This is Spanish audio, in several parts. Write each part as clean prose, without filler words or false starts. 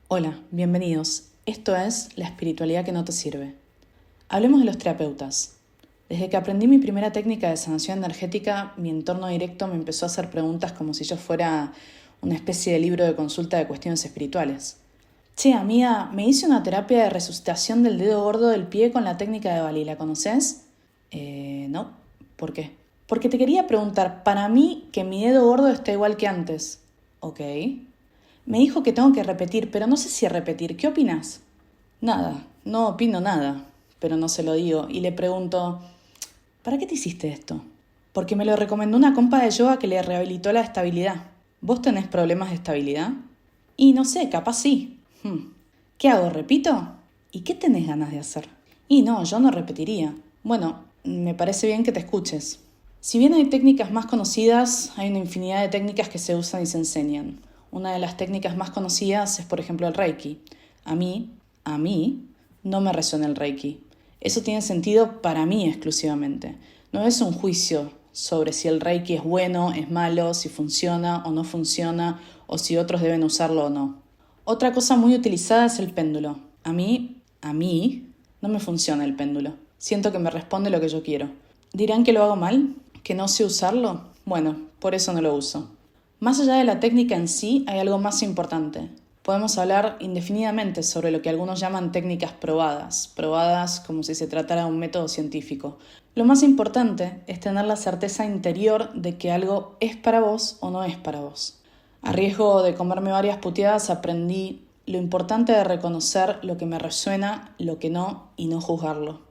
Hola, bienvenidos. Esto es La espiritualidad que no te sirve. Hablemos de los terapeutas. Desde que aprendí mi primera técnica de sanación energética, mi entorno directo me empezó a hacer preguntas como si yo fuera una especie de libro de consulta de cuestiones espirituales. Che, amiga, me hice una terapia de resucitación del dedo gordo del pie con la técnica de Bali. ¿La conoces? No. ¿Por qué? Porque te quería preguntar, para mí que mi dedo gordo está igual que antes. Ok. Me dijo que tengo que repetir, pero no sé si repetir. ¿Qué opinas? Nada, no opino nada, pero no se lo digo. Y le pregunto, ¿para qué te hiciste esto? Porque me lo recomendó una compa de yoga que le rehabilitó la estabilidad. ¿Vos tenés problemas de estabilidad? Y no sé, capaz sí. ¿Qué hago? ¿Repito? ¿Y qué tenés ganas de hacer? Y no, yo no repetiría. Bueno, me parece bien que te escuches. Si bien hay técnicas más conocidas, hay una infinidad de técnicas que se usan y se enseñan. Una de las técnicas más conocidas es, por ejemplo, el Reiki. A mí, no me resuena el Reiki. Eso tiene sentido para mí exclusivamente. No es un juicio sobre si el Reiki es bueno, es malo, si funciona o no funciona, o si otros deben usarlo o no. Otra cosa muy utilizada es el péndulo. A mí, no me funciona el péndulo. Siento que me responde lo que yo quiero. ¿Dirán que lo hago mal? ¿Que no sé usarlo? Bueno, por eso no lo uso. Más allá de la técnica en sí, hay algo más importante. Podemos hablar indefinidamente sobre lo que algunos llaman técnicas probadas como si se tratara de un método científico. Lo más importante es tener la certeza interior de que algo es para vos o no es para vos. A riesgo de comerme varias puteadas, aprendí lo importante de reconocer lo que me resuena, lo que no, y no juzgarlo.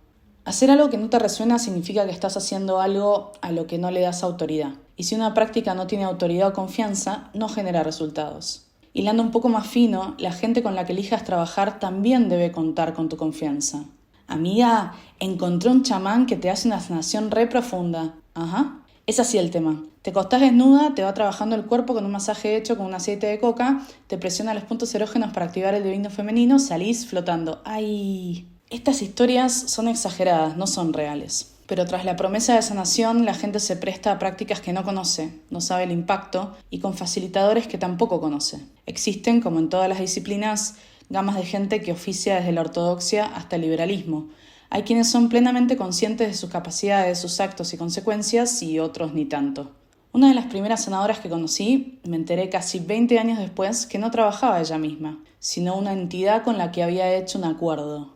Hacer algo que no te resuena significa que estás haciendo algo a lo que no le das autoridad. Y si una práctica no tiene autoridad o confianza, no genera resultados. Hilando un poco más fino, la gente con la que elijas trabajar también debe contar con tu confianza. Amiga, encontré un chamán que te hace una sanación re profunda. Ajá. Es así el tema. Te acostás desnuda, te va trabajando el cuerpo con un masaje hecho con un aceite de coca, te presiona los puntos erógenos para activar el divino femenino, salís flotando. ¡Ay! Estas historias son exageradas, no son reales. Pero tras la promesa de sanación, la gente se presta a prácticas que no conoce, no sabe el impacto y con facilitadores que tampoco conoce. Existen, como en todas las disciplinas, gamas de gente que oficia desde la ortodoxia hasta el liberalismo. Hay quienes son plenamente conscientes de sus capacidades, sus actos y consecuencias y otros ni tanto. Una de las primeras sanadoras que conocí, me enteré casi 20 años después que no trabajaba ella misma, sino una entidad con la que había hecho un acuerdo.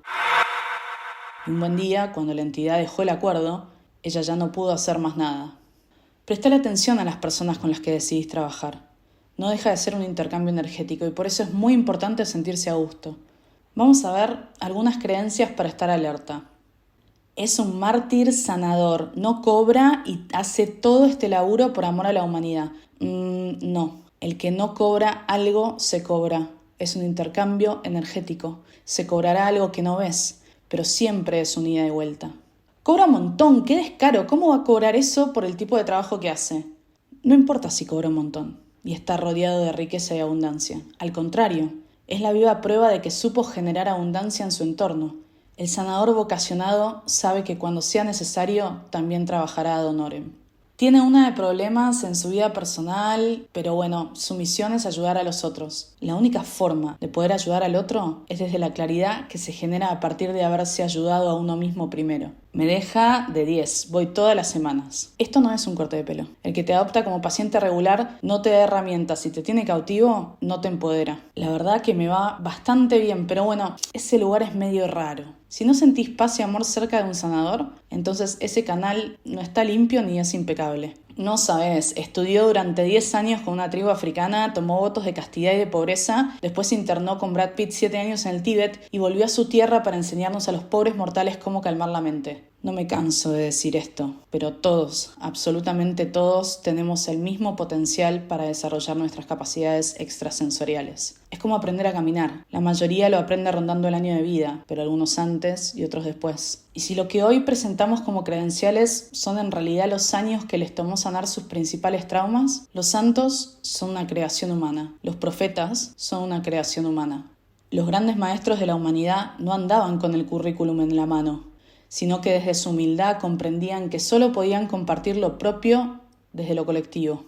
Y un buen día, cuando la entidad dejó el acuerdo, ella ya no pudo hacer más nada. Prestale atención a las personas con las que decidís trabajar. No deja de ser un intercambio energético y por eso es muy importante sentirse a gusto. Vamos a ver algunas creencias para estar alerta. Es un mártir sanador, no cobra y hace todo este laburo por amor a la humanidad. No, el que no cobra algo se cobra. Es un intercambio energético. Se cobrará algo que no ves, pero siempre es un ida y vuelta. Cobra un montón, qué descaro. ¿Cómo va a cobrar eso por el tipo de trabajo que hace? No importa si cobra un montón y está rodeado de riqueza y abundancia. Al contrario, es la viva prueba de que supo generar abundancia en su entorno. El sanador vocacionado sabe que cuando sea necesario también trabajará ad honorem. Tiene una de problemas en su vida personal, pero bueno, su misión es ayudar a los otros. La única forma de poder ayudar al otro es desde la claridad que se genera a partir de haberse ayudado a uno mismo primero. Me deja de 10, voy todas las semanas. Esto no es un corte de pelo. El que te adopta como paciente regular no te da herramientas. Si te tiene cautivo, no te empodera. La verdad que me va bastante bien, pero bueno, ese lugar es medio raro. Si no sentís paz y amor cerca de un sanador, entonces ese canal no está limpio ni es impecable. No sabes, estudió durante 10 años con una tribu africana, tomó votos de castidad y de pobreza, después se internó con Brad Pitt 7 años en el Tíbet y volvió a su tierra para enseñarnos a los pobres mortales cómo calmar la mente. No me canso de decir esto, pero todos, absolutamente todos, tenemos el mismo potencial para desarrollar nuestras capacidades extrasensoriales. Es como aprender a caminar. La mayoría lo aprende rondando el año de vida, pero algunos antes y otros después. Y si lo que hoy presentamos como credenciales son en realidad los años que les tomó sanar sus principales traumas, los santos son una creación humana, los profetas son una creación humana. Los grandes maestros de la humanidad no andaban con el currículum en la mano, sino que desde su humildad comprendían que solo podían compartir lo propio desde lo colectivo.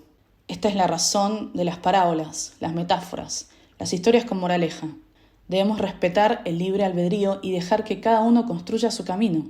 Esta es la razón de las parábolas, las metáforas, las historias con moraleja. Debemos respetar el libre albedrío y dejar que cada uno construya su camino.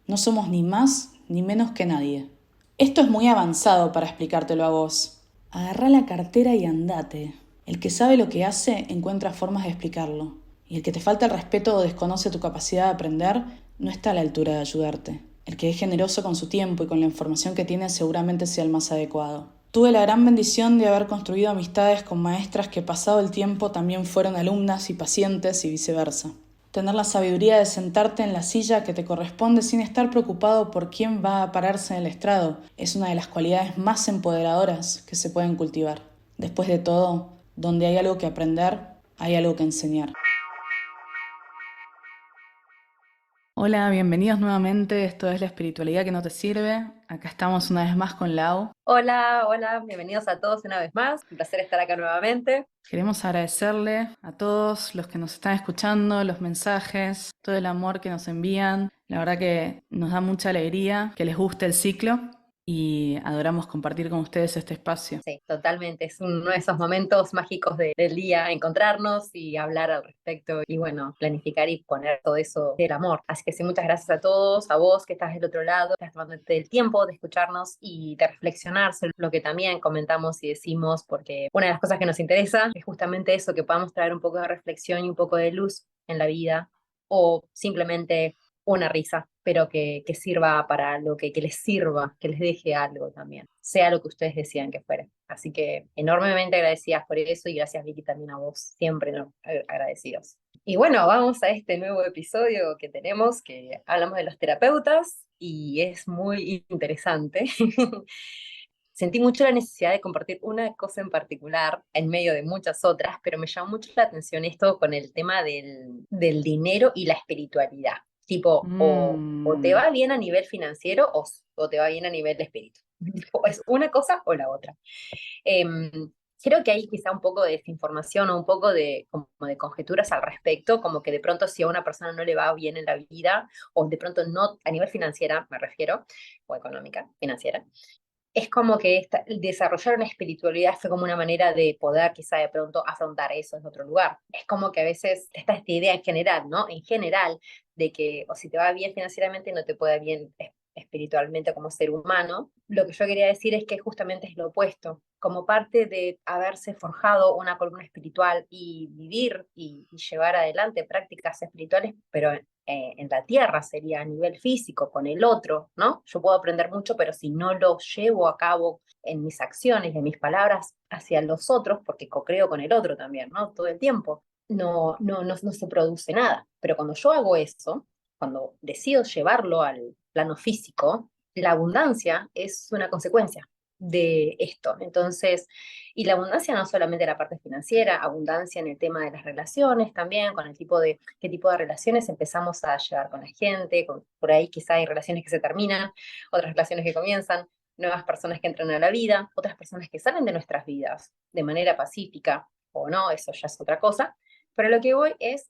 No somos ni más ni menos que nadie. Esto es muy avanzado para explicártelo a vos. Agarrá la cartera y andate. El que sabe lo que hace encuentra formas de explicarlo. Y el que te falta el respeto o desconoce tu capacidad de aprender no está a la altura de ayudarte. El que es generoso con su tiempo y con la información que tiene seguramente sea el más adecuado. Tuve la gran bendición de haber construido amistades con maestras que pasado el tiempo también fueron alumnas y pacientes y viceversa. Tener la sabiduría de sentarte en la silla que te corresponde sin estar preocupado por quién va a pararse en el estrado es una de las cualidades más empoderadoras que se pueden cultivar. Después de todo, donde hay algo que aprender, hay algo que enseñar. Hola, bienvenidos nuevamente. Esto es La Espiritualidad que no te sirve. Acá estamos una vez más con Lau. Hola, hola, bienvenidos a todos una vez más. Un placer estar acá nuevamente. Queremos agradecerle a todos los que nos están escuchando, los mensajes, todo el amor que nos envían. La verdad que nos da mucha alegría que les guste el ciclo y adoramos compartir con ustedes este espacio. Sí, totalmente. Es uno de esos momentos mágicos del día, encontrarnos y hablar al respecto y bueno, planificar y poner todo eso del amor. Así que sí, muchas gracias a todos, a vos que estás del otro lado, que estás tomándote el tiempo de escucharnos y de reflexionar sobre lo que también comentamos y decimos, porque una de las cosas que nos interesa es justamente eso, que podamos traer un poco de reflexión y un poco de luz en la vida o simplemente una risa, pero que sirva para lo que les sirva, que les deje algo también, sea lo que ustedes decían que fuera. Así que enormemente agradecidas por eso y gracias Vicky también a vos, siempre ¿no? Agradecidos. Y bueno, vamos a este nuevo episodio que tenemos, que hablamos de los terapeutas y es muy interesante. Sentí mucho la necesidad de compartir una cosa en particular en medio de muchas otras, pero me llamó mucho la atención esto con el tema del dinero y la espiritualidad. Tipo, o te va bien a nivel financiero o te va bien a nivel de espíritu. Es una cosa o la otra. Em, Creo que hay quizá un poco de desinformación o un poco de, como de conjeturas al respecto, como que de pronto si a una persona no le va bien en la vida, o de pronto no, a nivel financiera me refiero, o económica, financiera, es como que desarrollar una espiritualidad fue como una manera de poder quizá de pronto afrontar eso en otro lugar. Es como que a veces está esta idea en general, ¿no? En general, de que o si te va bien financieramente no te puede bien espiritualmente como ser humano. Lo que yo quería decir es que justamente es lo opuesto. Como parte de haberse forjado una columna espiritual y vivir y llevar adelante prácticas espirituales, pero en la tierra sería a nivel físico con el otro, ¿no? Yo puedo aprender mucho, pero si no lo llevo a cabo en mis acciones, en mis palabras hacia los otros, porque co-creo con el otro también, ¿no? Todo el tiempo, no se produce nada. Pero cuando yo hago eso, cuando decido llevarlo al plano físico, la abundancia es una consecuencia de esto. Entonces, y la abundancia no solamente la parte financiera, abundancia en el tema de las relaciones también, con el tipo de, qué tipo de relaciones empezamos a llevar con la gente, por ahí quizá hay relaciones que se terminan, otras relaciones que comienzan, nuevas personas que entran a la vida, otras personas que salen de nuestras vidas de manera pacífica o no, eso ya es otra cosa. Pero lo que voy es,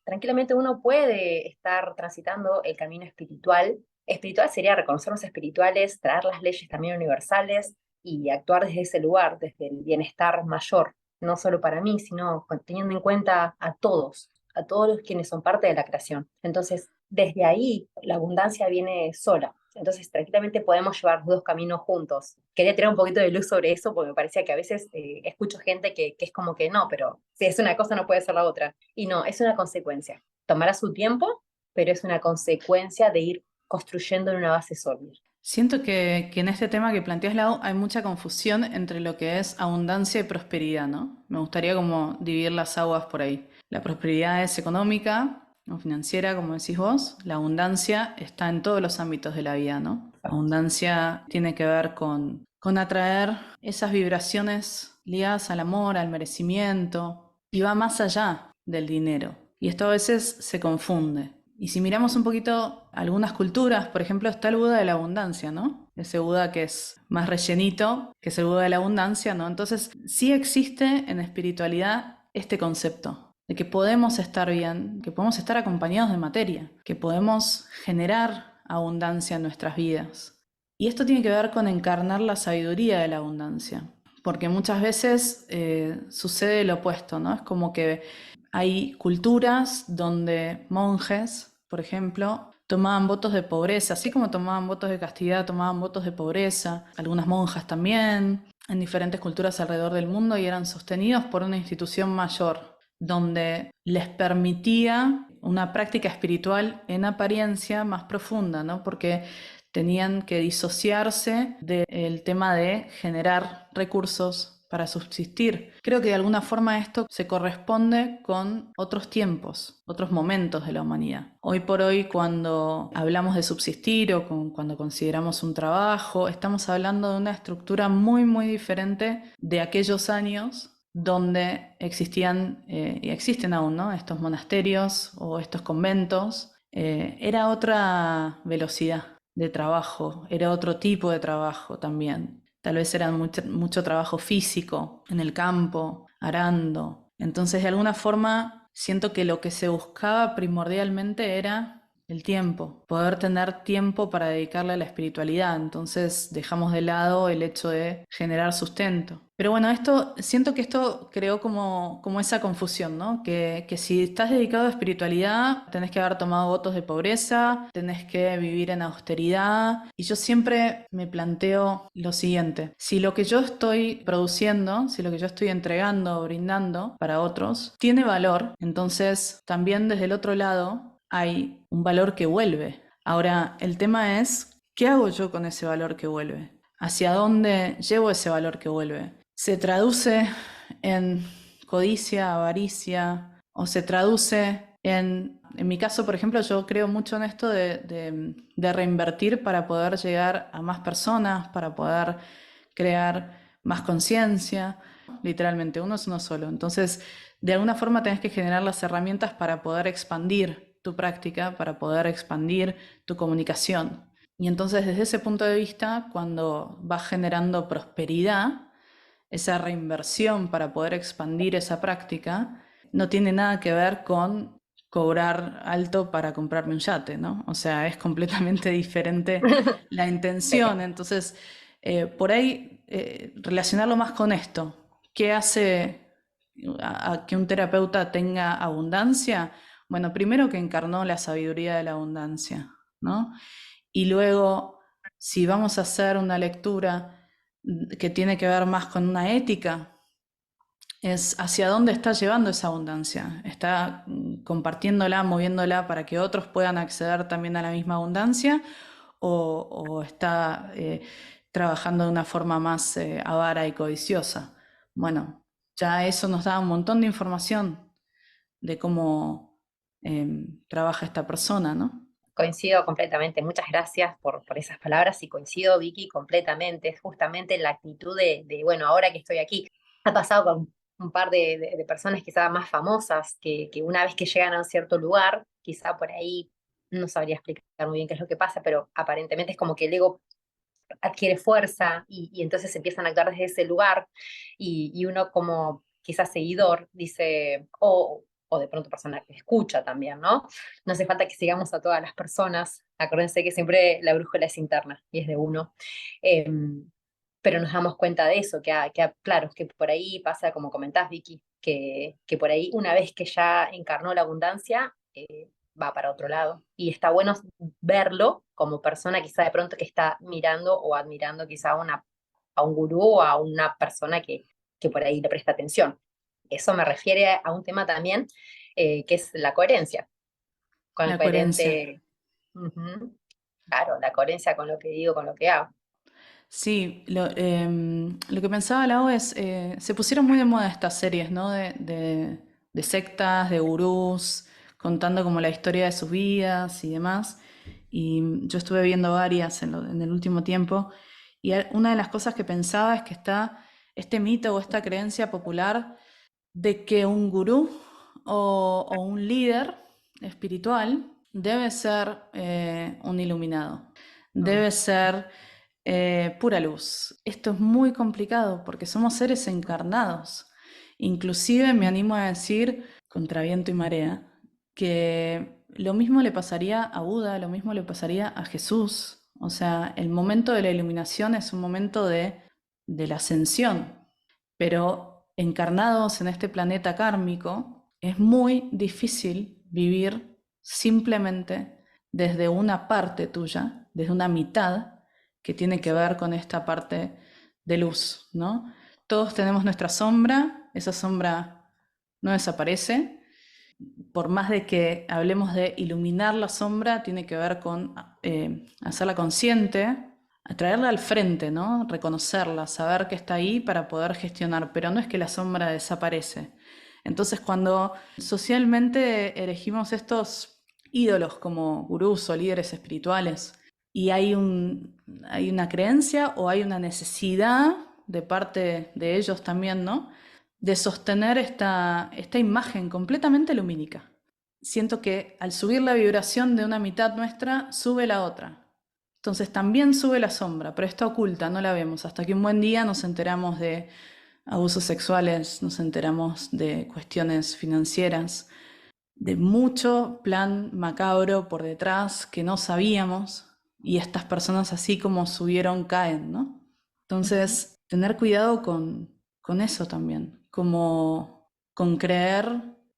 tranquilamente uno puede estar transitando el camino espiritual. Espiritual sería reconocernos espirituales, traer las leyes también universales y actuar desde ese lugar, desde el bienestar mayor, no solo para mí, sino teniendo en cuenta a todos los quienes son parte de la creación. Entonces, desde ahí la abundancia viene sola. Entonces, tranquilamente podemos llevar los dos caminos juntos. Quería tirar un poquito de luz sobre eso porque me parecía que a veces escucho gente que es como que no, pero si es una cosa no puede ser la otra. Y no, es una consecuencia. Tomará su tiempo, pero es una consecuencia de ir construyendo en una base sólida. Siento que en este tema que planteas, Lau, hay mucha confusión entre lo que es abundancia y prosperidad, ¿no? Me gustaría como dividir las aguas por ahí. La prosperidad es económica o financiera, como decís vos. La abundancia está en todos los ámbitos de la vida, ¿no? La abundancia tiene que ver con atraer esas vibraciones ligadas al amor, al merecimiento, y va más allá del dinero. Y esto a veces se confunde. Y si miramos un poquito algunas culturas, por ejemplo, está el Buda de la abundancia, ¿no? Ese Buda que es más rellenito, que es el Buda de la abundancia, ¿no? Entonces, sí existe en espiritualidad este concepto de que podemos estar bien, que podemos estar acompañados de materia, que podemos generar abundancia en nuestras vidas. Y esto tiene que ver con encarnar la sabiduría de la abundancia. porque muchas veces sucede lo opuesto, ¿no? Es como que hay culturas donde monjes, por ejemplo, tomaban votos de pobreza, así como tomaban votos de castidad, tomaban votos de pobreza, algunas monjas también, en diferentes culturas alrededor del mundo, y eran sostenidos por una institución mayor, donde les permitía una práctica espiritual en apariencia más profunda, ¿no? Porque tenían que disociarse del tema de generar recursos para subsistir. Creo que de alguna forma esto se corresponde con otros tiempos, otros momentos de la humanidad. Hoy por hoy, cuando hablamos de subsistir o cuando consideramos un trabajo, estamos hablando de una estructura muy, muy diferente de aquellos años donde existían y existen aún, ¿no? Estos monasterios o estos conventos. Era otra velocidad de trabajo, era otro tipo de trabajo también. Tal vez era mucho trabajo físico en el campo, arando. Entonces, de alguna forma, siento que lo que se buscaba primordialmente era el tiempo, poder tener tiempo para dedicarle a la espiritualidad. Entonces, dejamos de lado el hecho de generar sustento. Pero bueno, siento que esto creó como esa confusión, ¿no? Que si estás dedicado a espiritualidad, tenés que haber tomado votos de pobreza, tenés que vivir en austeridad. Y yo siempre me planteo lo siguiente: si lo que yo estoy produciendo, si lo que yo estoy entregando o brindando para otros tiene valor, entonces también desde el otro lado hay un valor que vuelve. Ahora, el tema es, ¿qué hago yo con ese valor que vuelve? ¿Hacia dónde llevo ese valor que vuelve? ¿Se traduce en codicia, avaricia, o se traduce en mi caso, por ejemplo, yo creo mucho en esto de reinvertir para poder llegar a más personas, para poder crear más conciencia? Literalmente, uno es uno solo. Entonces, de alguna forma tenés que generar las herramientas para poder expandir tu práctica, para poder expandir tu comunicación. Y entonces, desde ese punto de vista, cuando vas generando prosperidad, esa reinversión para poder expandir esa práctica, no tiene nada que ver con cobrar alto para comprarme un yate, ¿no? O sea, es completamente diferente la Sí. intención. Entonces, por ahí, relacionarlo más con esto. ¿Qué hace a que un terapeuta tenga abundancia? Bueno, primero que encarnó la sabiduría de la abundancia, ¿no? Y luego, si vamos a hacer una lectura que tiene que ver más con una ética, es hacia dónde está llevando esa abundancia. ¿Está compartiéndola, moviéndola para que otros puedan acceder también a la misma abundancia? ¿O está trabajando de una forma más avara y codiciosa? Bueno, ya eso nos da un montón de información de cómo trabaja esta persona, ¿no? Coincido completamente. Muchas gracias por esas palabras y coincido, Vicky, completamente. Es justamente la actitud bueno, ahora que estoy aquí. Ha pasado con un par de personas quizá más famosas que una vez que llegan a un cierto lugar, quizá por ahí no sabría explicar muy bien qué es lo que pasa, pero aparentemente es como que el ego adquiere fuerza y entonces empiezan a actuar desde ese lugar y uno como quizás seguidor dice, o de pronto persona que escucha también, ¿no? No hace falta que sigamos a todas las personas, acuérdense que siempre la brújula es interna y es de uno. Eh, pero nos damos cuenta de eso, claro, que por ahí pasa, como comentás, Vicky, que por ahí una vez que ya encarnó la abundancia, va para otro lado. Y está bueno verlo como persona quizá de pronto que está mirando o admirando quizá a un gurú o a una persona que por ahí le presta atención. Eso me refiere a un tema también que es la coherencia, con el La coherencia. coherente, ujú, claro, la coherencia con lo que digo, con lo que hago. Sí, lo que pensaba Lau es, se pusieron muy de moda estas series, ¿no? De sectas, de gurús, contando como la historia de sus vidas y demás. Y yo estuve viendo varias en el último tiempo. Y una de las cosas que pensaba es que está este mito o esta creencia popular de que un gurú o un líder espiritual debe ser un iluminado, Mm. debe ser pura luz. Esto es muy complicado porque somos seres encarnados. Inclusive me animo a decir, contra viento y marea, que lo mismo le pasaría a Buda, lo mismo le pasaría a Jesús. O sea, el momento de la iluminación es un momento de la ascensión. pero encarnados en este planeta kármico es muy difícil vivir simplemente desde una parte tuya, desde una mitad que tiene que ver con esta parte de luz, ¿no? Todos tenemos nuestra sombra, esa sombra no desaparece, por más de que hablemos de iluminar la sombra, tiene que ver con hacerla consciente, traerla al frente, ¿no? Reconocerla, saber que está ahí para poder gestionar, pero no es que la sombra desaparece. Entonces, cuando socialmente elegimos estos ídolos como gurús o líderes espirituales y hay una creencia o hay una necesidad de parte de ellos también, ¿no? De sostener esta imagen completamente lumínica. Siento que al subir la vibración de una mitad nuestra, sube la otra. Entonces también sube la sombra, pero está oculta, no la vemos. Hasta que un buen día nos enteramos de abusos sexuales, nos enteramos de cuestiones financieras, de mucho plan macabro por detrás que no sabíamos, y estas personas así como subieron caen, ¿no? Ujú. Entonces, tener cuidado con eso también, como con creer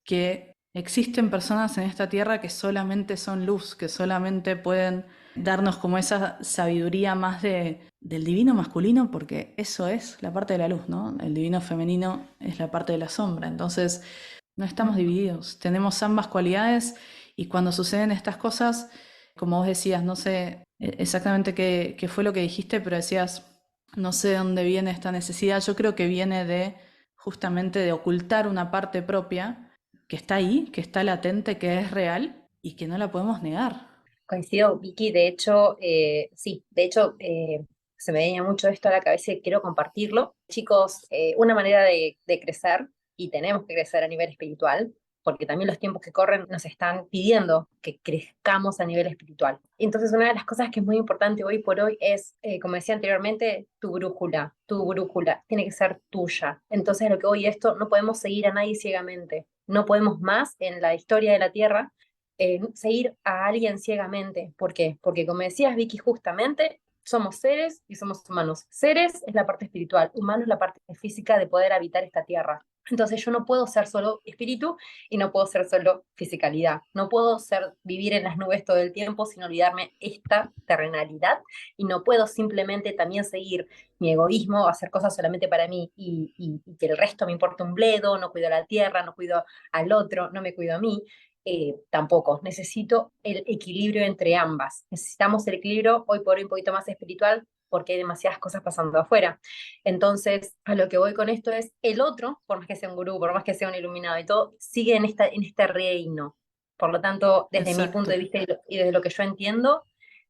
que existen personas en esta tierra que solamente son luz, que solamente pueden darnos como esa sabiduría más del divino masculino, porque eso es la parte de la luz, ¿no? El divino femenino es la parte de la sombra. Entonces, no estamos Ujú. divididos, tenemos ambas cualidades, y cuando suceden estas cosas, como vos decías, no sé exactamente qué fue lo que dijiste, pero decías, no sé de dónde viene esta necesidad. Yo creo que viene de justamente de ocultar una parte propia que está ahí, que está latente, que es real y que no la podemos negar. Coincido, Vicky, de hecho, sí, de hecho, se me venía mucho esto a la cabeza y quiero compartirlo. Chicos, una manera de crecer, y tenemos que crecer a nivel espiritual, porque también los tiempos que corren nos están pidiendo que crezcamos a nivel espiritual. Entonces, una de las cosas que es muy importante hoy por hoy es, como decía anteriormente, tu brújula tiene que ser tuya. Entonces, lo que hoy esto, no podemos seguir a nadie ciegamente, no podemos más en la historia de la Tierra seguir a alguien ciegamente. ¿Por qué? Porque como decías, Vicky, justamente somos seres y somos humanos. Seres es la parte espiritual, humano es la parte física de poder habitar esta tierra. Entonces yo no puedo ser solo espíritu y no puedo ser solo fisicalidad. No puedo vivir en las nubes todo el tiempo sin olvidarme esta terrenalidad, y no puedo simplemente también seguir mi egoísmo, hacer cosas solamente para mí y que el resto me importa un bledo, no cuido a la tierra, no cuido al otro, no me cuido a mí. Tampoco. Necesito el equilibrio entre ambas. Necesitamos el equilibrio hoy por hoy un poquito más espiritual porque hay demasiadas cosas pasando afuera. Entonces, a lo que voy con esto es, el otro, por más que sea un gurú, por más que sea un iluminado y todo, sigue en este reino. Por lo tanto, desde mi punto Exacto. de vista y desde lo que yo entiendo,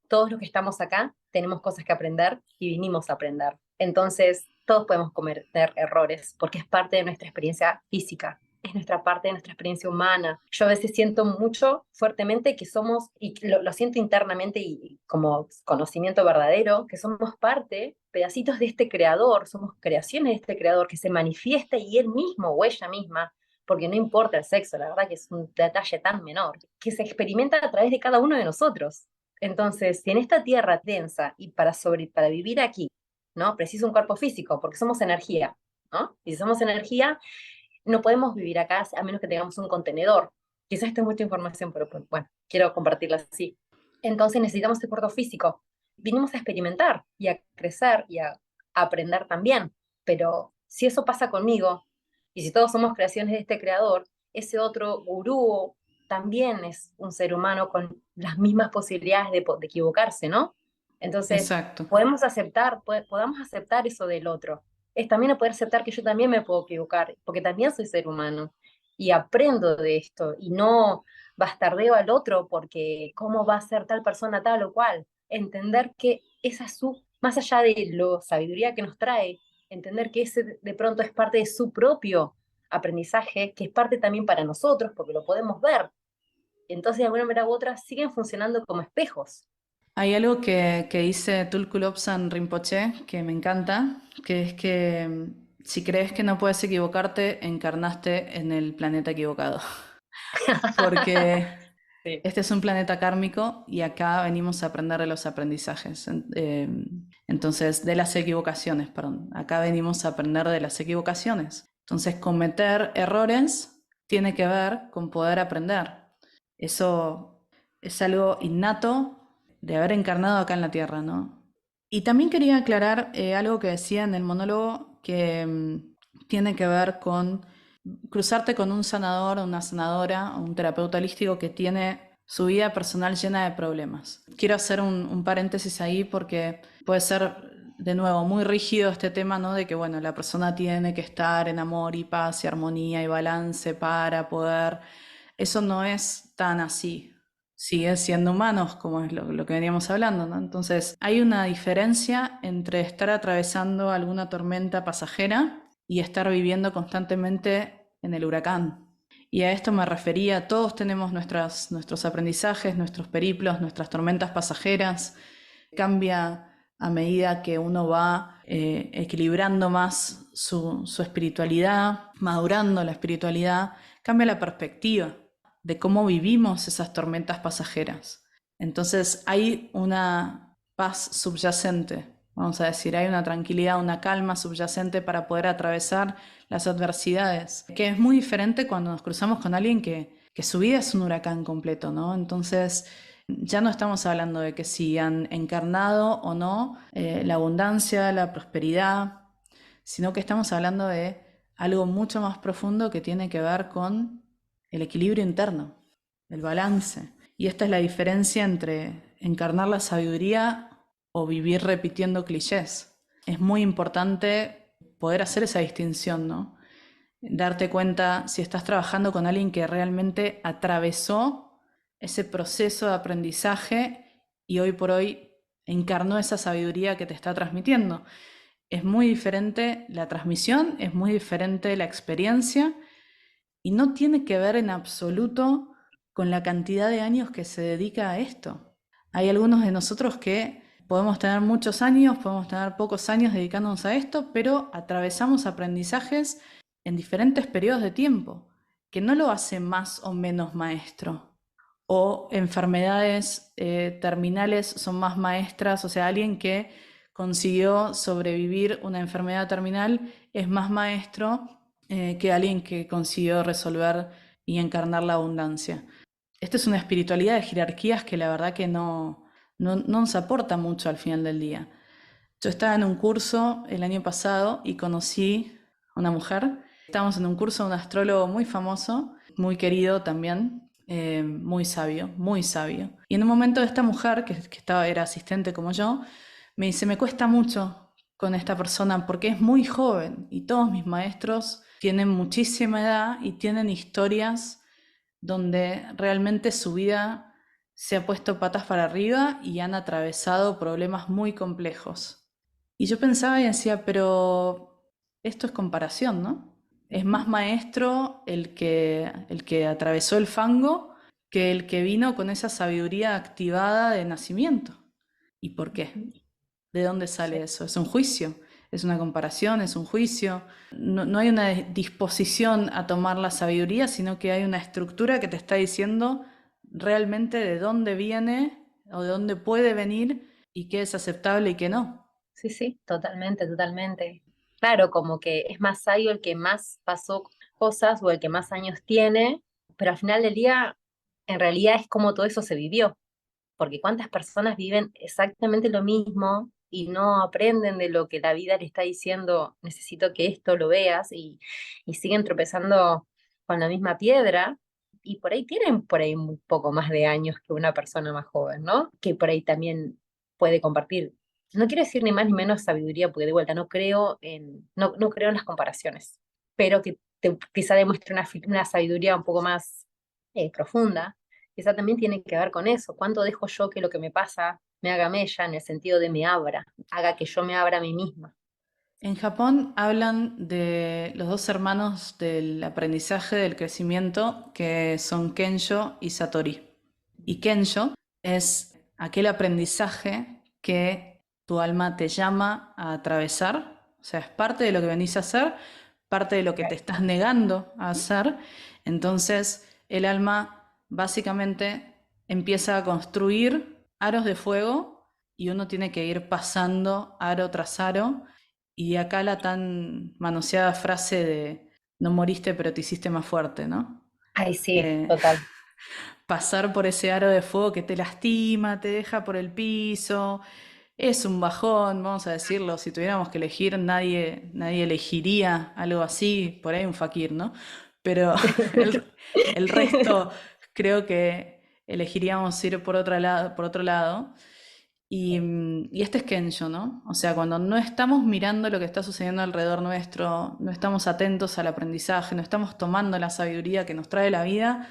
todos los que estamos acá tenemos cosas que aprender y vinimos a aprender. Entonces, todos podemos cometer errores porque es parte de nuestra experiencia física, es nuestra parte de nuestra experiencia humana. Yo a veces siento mucho fuertemente que somos, y lo siento internamente y como conocimiento verdadero, que somos parte, pedacitos de este creador, somos creaciones de este creador que se manifiesta y él mismo o ella misma, porque no importa el sexo, la verdad que es un detalle tan menor, que se experimenta a través de cada uno de nosotros. Entonces, si en esta tierra densa y para vivir aquí, ¿no? Preciso un cuerpo físico, porque somos energía, ¿no? Y si somos energía, no podemos vivir acá a menos que tengamos un contenedor. Quizás esto es mucha información, pero pues, bueno, quiero compartirla así. Entonces necesitamos este cuerpo físico. Vinimos a experimentar y a crecer y a aprender también, pero si eso pasa conmigo y si todos somos creaciones de este creador, ese otro gurú también es un ser humano con las mismas posibilidades de equivocarse, ¿no? Entonces, Exacto. podamos aceptar eso del otro, es también poder aceptar que yo también me puedo equivocar, porque también soy ser humano y aprendo de esto y no bastardeo al otro porque cómo va a ser tal persona tal o cual. Entender que esa es más allá de la sabiduría que nos trae, entender que ese de pronto es parte de su propio aprendizaje, que es parte también para nosotros porque lo podemos ver. Entonces, de alguna manera u otra, siguen funcionando como espejos. Hay algo que dice Tulku Lobsang Rinpoche que me encanta, que es que si crees que no puedes equivocarte, encarnaste en el planeta equivocado. Porque Sí. este es un planeta kármico y acá venimos a aprender de los aprendizajes. Entonces, de las equivocaciones, perdón. Acá venimos a aprender de las equivocaciones. Entonces, cometer errores tiene que ver con poder aprender. Eso es algo innato de haber encarnado acá en la Tierra, ¿no? Y también quería aclarar algo que decía en el monólogo que tiene que ver con cruzarte con un sanador o una sanadora o un terapeuta holístico que tiene su vida personal llena de problemas. Quiero hacer un paréntesis ahí porque puede ser, de nuevo, muy rígido este tema, ¿no? De que, bueno, la persona tiene que estar en amor y paz y armonía y balance para poder... Eso no es tan así. Siguen siendo humanos, como es lo que veníamos hablando, ¿no? Entonces, hay una diferencia entre estar atravesando alguna tormenta pasajera y estar viviendo constantemente en el huracán. Y a esto me refería, todos tenemos nuestros aprendizajes, nuestros periplos, nuestras tormentas pasajeras. Cambia a medida que uno va equilibrando más su espiritualidad, madurando la espiritualidad, cambia la perspectiva de cómo vivimos esas tormentas pasajeras. Entonces hay una paz subyacente, vamos a decir, hay una tranquilidad, una calma subyacente para poder atravesar las adversidades, que es muy diferente cuando nos cruzamos con alguien que su vida es un huracán completo, ¿no? Entonces ya no estamos hablando de que si han encarnado o no la abundancia, la prosperidad, sino que estamos hablando de algo mucho más profundo que tiene que ver con el equilibrio interno, el balance. Y esta es la diferencia entre encarnar la sabiduría o vivir repitiendo clichés. Es muy importante poder hacer esa distinción, ¿no? Darte cuenta si estás trabajando con alguien que realmente atravesó ese proceso de aprendizaje y hoy por hoy encarnó esa sabiduría que te está transmitiendo. Es muy diferente la transmisión, es muy diferente la experiencia y no tiene que ver en absoluto con la cantidad de años que se dedica a esto. Hay algunos de nosotros que podemos tener muchos años, podemos tener pocos años dedicándonos a esto, pero atravesamos aprendizajes en diferentes periodos de tiempo, que no lo hace más o menos maestro. O enfermedades terminales son más maestras, o sea, alguien que consiguió sobrevivir una enfermedad terminal es más maestro que alguien que consiguió resolver y encarnar la abundancia. Esta es una espiritualidad de jerarquías que la verdad que no nos aporta mucho al final del día. Yo estaba en un curso el año pasado y conocí a una mujer. Estábamos en un curso de un astrólogo muy famoso, muy querido también, muy sabio, muy sabio. Y en un momento esta mujer, era asistente como yo, me dice, me cuesta mucho con esta persona porque es muy joven y todos mis maestros tienen muchísima edad y tienen historias donde realmente su vida se ha puesto patas para arriba y han atravesado problemas muy complejos. Y yo pensaba y decía, pero esto es comparación, ¿no? Es más maestro el que atravesó el fango que el que vino con esa sabiduría activada de nacimiento. ¿Y por qué? Ujú. ¿De dónde Sí, sale eso? ¿Es un juicio? ¿Es una comparación? ¿Es un juicio? No hay una disposición a tomar la sabiduría, sino que hay una estructura que te está diciendo realmente de dónde viene o de dónde puede venir y qué es aceptable y qué no. sí, sí, totalmente, totalmente. Claro, como que es más sabio el que más pasó cosas o el que más años tiene, pero al final del día, en realidad es como todo eso se vivió, porque cuántas personas viven exactamente lo mismo y no aprenden de lo que la vida le está diciendo, necesito que esto lo veas, y siguen tropezando con la misma piedra, y por ahí tienen por ahí un poco más de años que una persona más joven, ¿no? Que por ahí también puede compartir. No quiero decir ni más ni menos sabiduría, porque de vuelta no creo en las comparaciones, pero que quizá demuestre una sabiduría un poco más profunda. Quizá también tiene que ver con eso. ¿Cuánto dejo yo que lo que me pasa me haga mella en el sentido de me abra, haga que yo me abra a mí misma? En Japón hablan de los dos hermanos del aprendizaje del crecimiento que son Kensho y Satori. Y Kensho es aquel aprendizaje que tu alma te llama a atravesar, o sea, es parte de lo que venís a hacer, parte de lo que te estás negando a hacer. Entonces, el alma básicamente empieza a construir aros de fuego y uno tiene que ir pasando aro tras aro. Y acá la tan manoseada frase de no moriste pero te hiciste más fuerte, ¿no? Ay, sí, Eh, total. pasar por ese aro de fuego que te lastima, te deja por el piso, es un bajón, vamos a decirlo. Si tuviéramos que elegir, nadie elegiría algo así, por ahí un fakir, ¿no? Pero el, el resto creo que elegiríamos ir por otro lado. Y este es Kensho, ¿no? O sea, cuando no estamos mirando lo que está sucediendo alrededor nuestro, no estamos atentos al aprendizaje, no estamos tomando la sabiduría que nos trae la vida,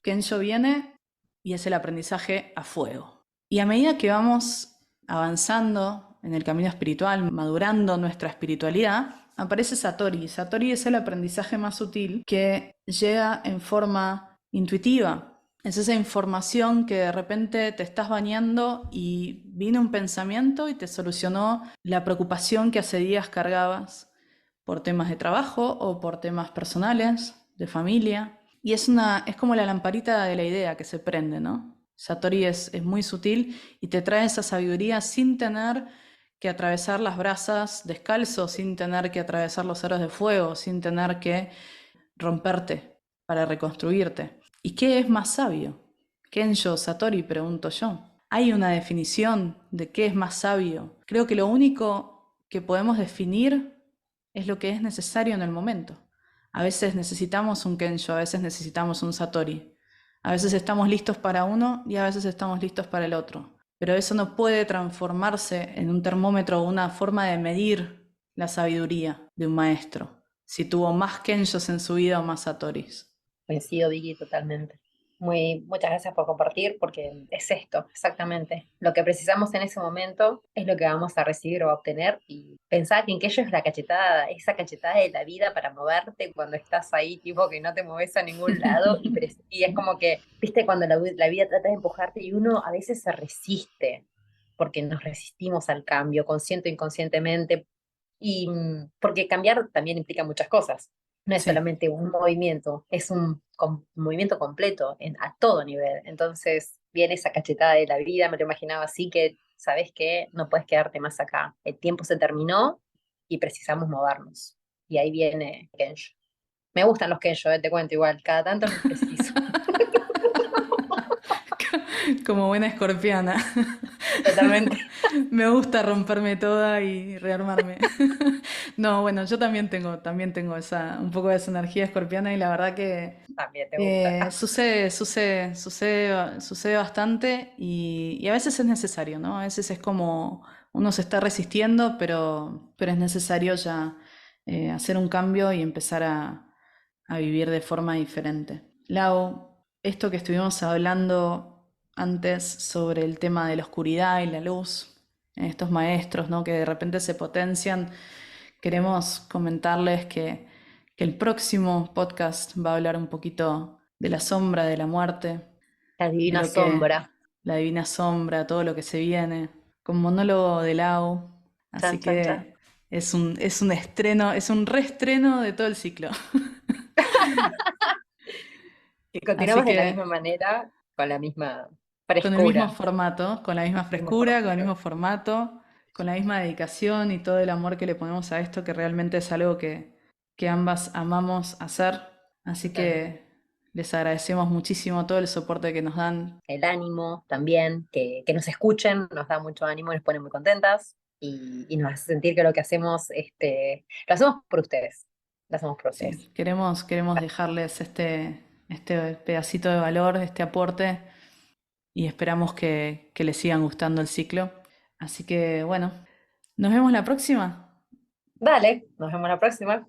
Kensho viene y es el aprendizaje a fuego. Y a medida que vamos avanzando en el camino espiritual, madurando nuestra espiritualidad, aparece Satori. Satori es el aprendizaje más sutil que llega en forma intuitiva. Es esa información que de repente te estás bañando y vino un pensamiento y te solucionó la preocupación que hace días cargabas por temas de trabajo o por temas personales, de familia. Y es como la lamparita de la idea que se prende, ¿no? Satori es muy sutil y te trae esa sabiduría sin tener que atravesar las brasas descalzo, sin tener que atravesar los aros de fuego, sin tener que romperte para reconstruirte. ¿Y qué es más sabio? Kensho, Satori, pregunto yo. ¿Hay una definición de qué es más sabio? Creo que lo único que podemos definir es lo que es necesario en el momento. A veces necesitamos un Kensho, a veces necesitamos un Satori. A veces estamos listos para uno y a veces estamos listos para el otro. Pero eso no puede transformarse en un termómetro o una forma de medir la sabiduría de un maestro. Si tuvo más Kenshos en su vida o más Satoris. Coincido, Vicky, totalmente. Muchas gracias por compartir, porque es esto, exactamente. Lo que precisamos en ese momento es lo que vamos a recibir o a obtener. Y pensar que en que ello es la cachetada, esa cachetada de la vida para moverte cuando estás ahí, tipo que no te mueves a ningún lado. Y es como que, viste, cuando la vida trata de empujarte y uno a veces se resiste, porque nos resistimos al cambio, consciente o inconscientemente, y porque cambiar también implica muchas cosas. No es Sí, solamente un movimiento, es un movimiento completo a todo nivel. Entonces viene esa cachetada de la vida, me lo imaginaba así, que sabes que no puedes quedarte más acá. El tiempo se terminó y precisamos movernos. Y ahí viene Kensho. Me gustan los Kensho, te cuento igual, cada tanto los preciso. como buena escorpiana. Totalmente. Me gusta romperme toda y rearmarme. No, bueno, yo también tengo un poco de esa energía escorpiana y la verdad que También te gusta. sucede bastante y a veces es necesario, ¿no? A veces es como uno se está resistiendo, pero es necesario ya hacer un cambio y empezar a vivir de forma diferente. Lau, esto que estuvimos hablando antes sobre el tema de la oscuridad y la luz, estos maestros, ¿no? Que de repente se potencian, queremos comentarles que el próximo podcast va a hablar un poquito de la sombra, de la muerte, La de divina lo que sombra. la divina sombra, todo lo que se viene, con monólogo de Lau. Así Chan, chan, chan. que es un estreno, es un reestreno de todo el ciclo. Y Así continuamos de la misma que manera, con la misma con el mismo frescura. formato, con la misma Mismo frescura, con el formato. mismo formato, con la misma dedicación y todo el amor que le ponemos a esto, que realmente es algo que ambas amamos hacer. Así Totalmente. que les agradecemos muchísimo todo el soporte que nos dan. El ánimo también, que nos escuchen, nos da mucho ánimo, nos pone muy contentas y nos hace sentir que lo que hacemos, lo hacemos por ustedes. Lo hacemos por ustedes. Sí, queremos dejarles este pedacito de valor, este aporte, y esperamos que les sigan gustando el ciclo. Así que bueno, nos vemos la próxima. Dale, nos vemos la próxima.